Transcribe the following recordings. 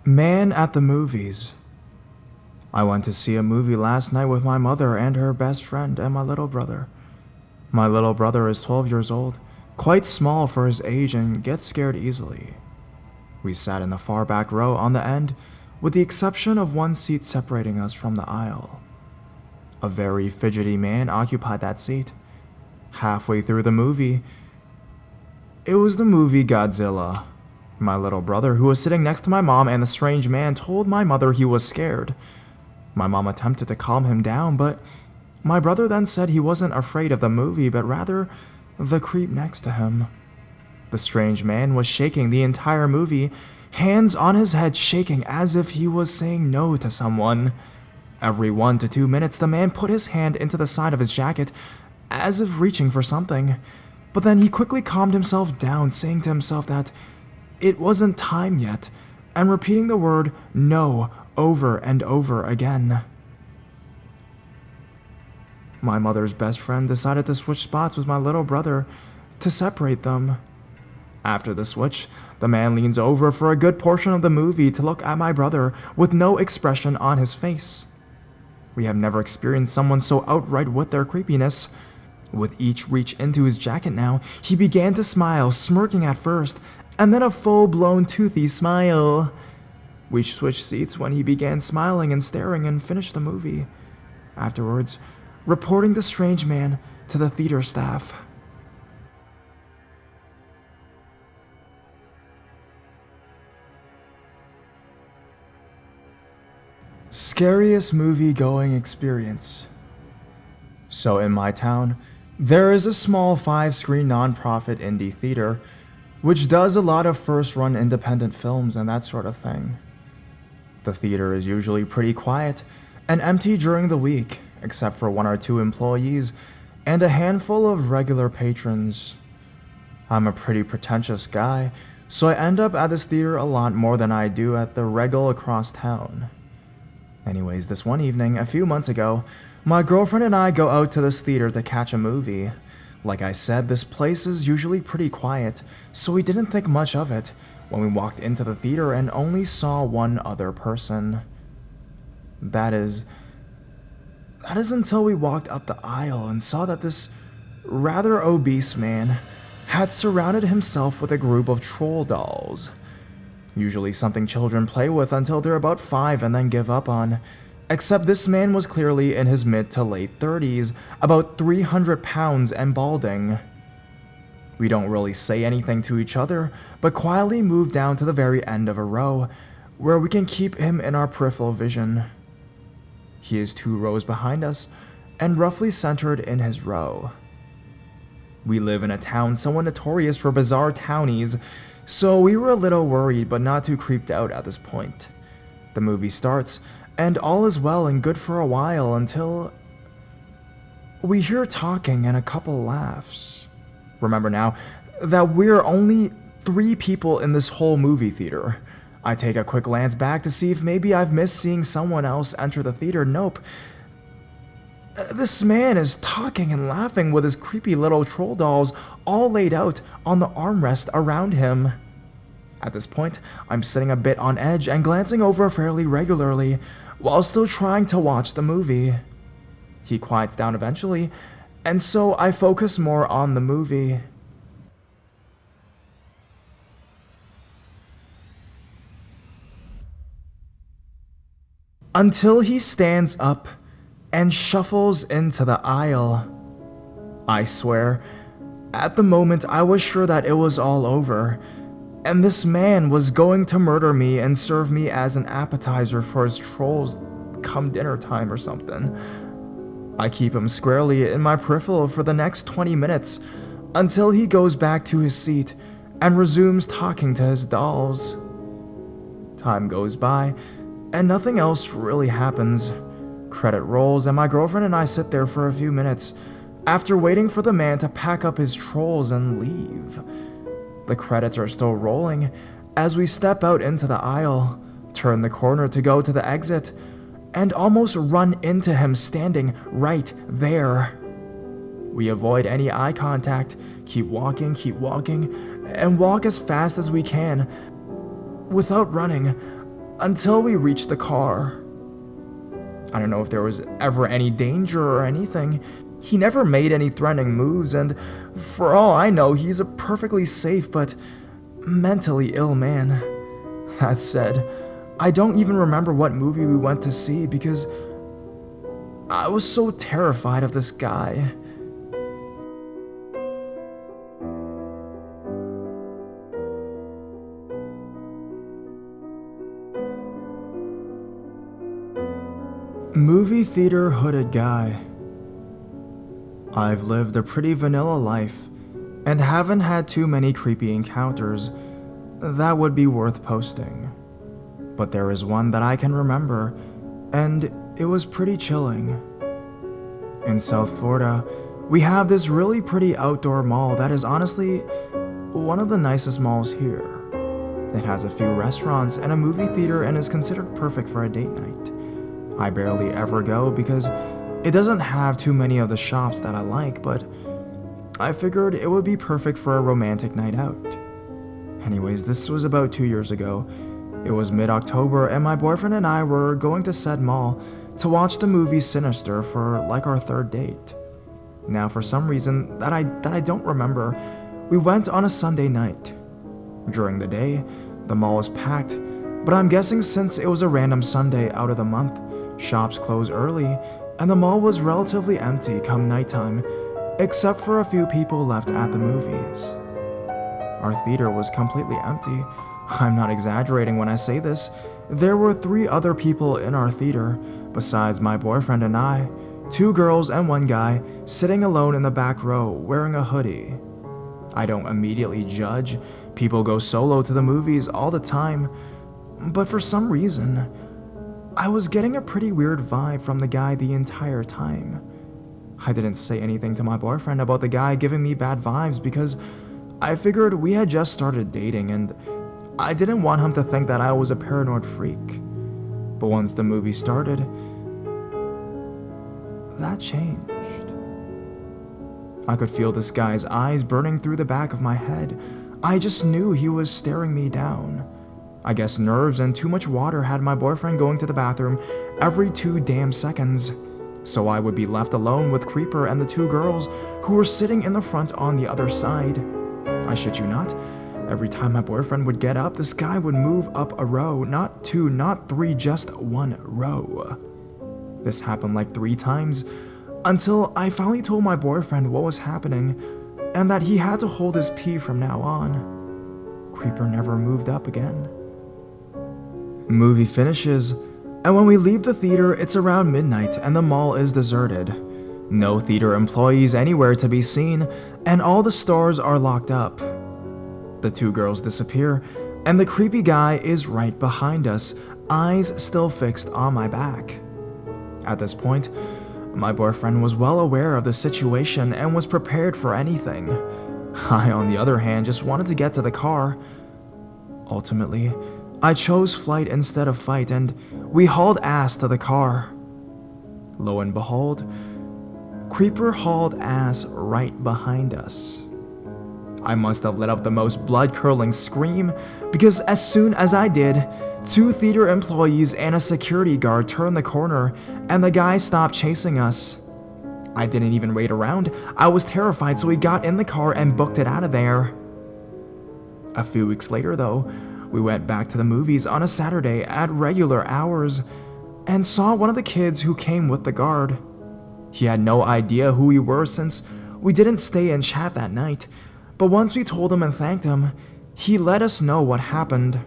Man at the movies. I went to see a movie last night with my mother and her best friend and my little brother. My little brother is 12 years old, quite small for his age and gets scared easily. We sat in the far back row on the end, with the exception of one seat separating us from the aisle. A very fidgety man occupied that seat. Halfway through the movie, it was the movie Godzilla. My little brother, who was sitting next to my mom and the strange man, told my mother he was scared. My mom attempted to calm him down, but my brother then said he wasn't afraid of the movie, but rather the creep next to him. The strange man was shaking the entire movie, hands on his head shaking as if he was saying no to someone. Every 1 to 2 minutes, the man put his hand into the side of his jacket, as if reaching for something. But then he quickly calmed himself down, saying to himself that it wasn't time yet, and repeating the word no over and over again. My mother's best friend decided to switch spots with my little brother to separate them. After the switch, the man leans over for a good portion of the movie to look at my brother with no expression on his face. We have never experienced someone so outright with their creepiness. With each reach into his jacket now, he began to smile, smirking at first, and then a full-blown toothy smile. We switched seats when he began smiling and staring and finished the movie. Afterwards, reporting the strange man to the theater staff. Scariest movie-going experience. So in my town, there is a small 5-screen non-profit indie theater which does a lot of first-run independent films and that sort of thing. The theater is usually pretty quiet and empty during the week, except for 1 or 2 employees and a handful of regular patrons. I'm a pretty pretentious guy, so I end up at this theater a lot more than I do at the Regal across town. Anyways, this one evening, a few months ago, my girlfriend and I go out to this theater to catch a movie. Like I said, this place is usually pretty quiet, so we didn't think much of it when we walked into the theater and only saw one other person. That is until we walked up the aisle and saw that this rather obese man had surrounded himself with a group of troll dolls. Usually something children play with until they're about 5 and then give up on. Except this man was clearly in his mid to late 30s, about 300 pounds and balding. We don't really say anything to each other, but quietly move down to the very end of a row, where we can keep him in our peripheral vision. He is 2 rows behind us, and roughly centered in his row. We live in a town somewhat notorious for bizarre townies, so we were a little worried but not too creeped out at this point. The movie starts, and all is well and good for a while until we hear talking and a couple laughs. Remember now that we're only 3 people in this whole movie theater. I take a quick glance back to see if maybe I've missed seeing someone else enter the theater. Nope. This man is talking and laughing with his creepy little troll dolls all laid out on the armrest around him. At this point, I'm sitting a bit on edge and glancing over fairly regularly, while still trying to watch the movie. He quiets down eventually, and so I focus more on the movie. Until he stands up and shuffles into the aisle. I swear, at the moment I was sure that it was all over, and this man was going to murder me and serve me as an appetizer for his trolls come dinner time or something. I keep him squarely in my peripheral for the next 20 minutes until he goes back to his seat and resumes talking to his dolls. Time goes by, and nothing else really happens. Credit rolls, and my girlfriend and I sit there for a few minutes after waiting for the man to pack up his trolls and leave. The credits are still rolling as we step out into the aisle, turn the corner to go to the exit, and almost run into him standing right there. We avoid any eye contact, keep walking, and walk as fast as we can without running, until we reached the car. I don't know if there was ever any danger or anything. He never made any threatening moves, and for all I know, he's a perfectly safe but mentally ill man. That said, I don't even remember what movie we went to see because I was so terrified of this guy. Movie theater hooded guy. I've lived a pretty vanilla life and haven't had too many creepy encounters that would be worth posting. But there is one that I can remember, and it was pretty chilling. In South Florida, we have this really pretty outdoor mall that is honestly one of the nicest malls here. It has a few restaurants and a movie theater and is considered perfect for a date night. I barely ever go because it doesn't have too many of the shops that I like, but I figured it would be perfect for a romantic night out. Anyways, this was about 2 years ago. It was mid-October and my boyfriend and I were going to said mall to watch the movie Sinister for like our third date. Now, for some reason that I don't remember, we went on a Sunday night. During the day, the mall was packed, but I'm guessing since it was a random Sunday out of the month, shops close early, and the mall was relatively empty come nighttime, except for a few people left at the movies. Our theater was completely empty. I'm not exaggerating when I say this. There were 3 other people in our theater, besides my boyfriend and I, 2 girls and 1 guy, sitting alone in the back row wearing a hoodie. I don't immediately judge. People go solo to the movies all the time, but for some reason, I was getting a pretty weird vibe from the guy the entire time. I didn't say anything to my boyfriend about the guy giving me bad vibes because I figured we had just started dating and I didn't want him to think that I was a paranoid freak. But once the movie started, that changed. I could feel this guy's eyes burning through the back of my head. I just knew he was staring me down. I guess nerves and too much water had my boyfriend going to the bathroom every 2 damn seconds, so I would be left alone with Creeper and the 2 girls who were sitting in the front on the other side. I shit you not, every time my boyfriend would get up, this guy would move up a row, not 2, not 3, just 1 row. This happened like 3 times, until I finally told my boyfriend what was happening, and that he had to hold his pee from now on. Creeper never moved up again. Movie finishes, and when we leave the theater, it's around midnight and the mall is deserted. No theater employees anywhere to be seen, and all the stores are locked up. The 2 girls disappear, and the creepy guy is right behind us, eyes still fixed on my back. At this point, my boyfriend was well aware of the situation and was prepared for anything. I, on the other hand, just wanted to get to the car. Ultimately, I chose flight instead of fight, and we hauled ass to the car. Lo and behold, Creeper hauled ass right behind us. I must have let out the most blood-curdling scream, because as soon as I did, 2 theater employees and a security guard turned the corner, and the guy stopped chasing us. I didn't even wait around. I was terrified, so we got in the car and booked it out of there. A few weeks later, though, we went back to the movies on a Saturday at regular hours and saw one of the kids who came with the guard. He had no idea who we were since we didn't stay and chat that night, but once we told him and thanked him, he let us know what happened.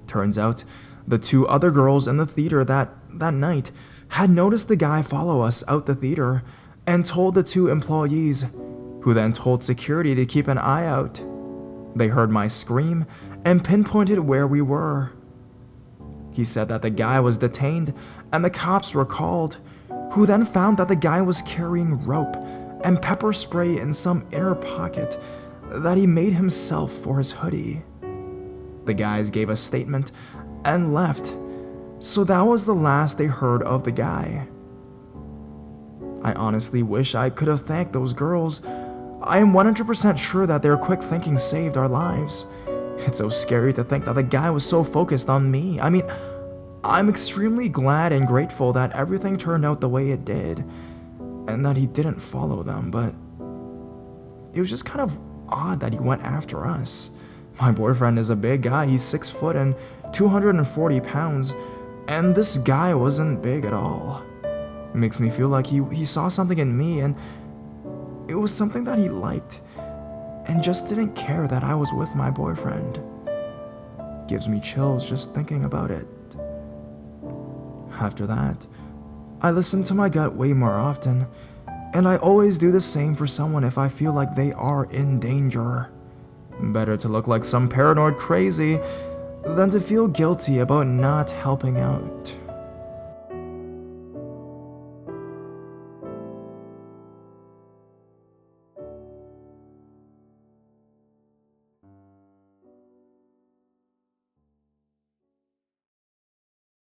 Turns out, the 2 other girls in the theater that night had noticed the guy follow us out the theater and told the 2 employees, who then told security to keep an eye out. They heard my scream and pinpointed where we were. He said that the guy was detained and the cops were called, who then found that the guy was carrying rope and pepper spray in some inner pocket that he made himself for his hoodie. The guys gave a statement and left, so that was the last they heard of the guy. I honestly wish I could have thanked those girls. I am 100% sure that their quick thinking saved our lives. It's so scary to think that the guy was so focused on me. I mean, I'm extremely glad and grateful that everything turned out the way it did, and that he didn't follow them, but it was just kind of odd that he went after us. My boyfriend is a big guy, he's 6 foot and 240 pounds, and this guy wasn't big at all. It makes me feel like he saw something in me, and it was something that he liked, and just didn't care that I was with my boyfriend. Gives me chills just thinking about it. After that, I listen to my gut way more often, and I always do the same for someone if I feel like they are in danger. Better to look like some paranoid crazy than to feel guilty about not helping out.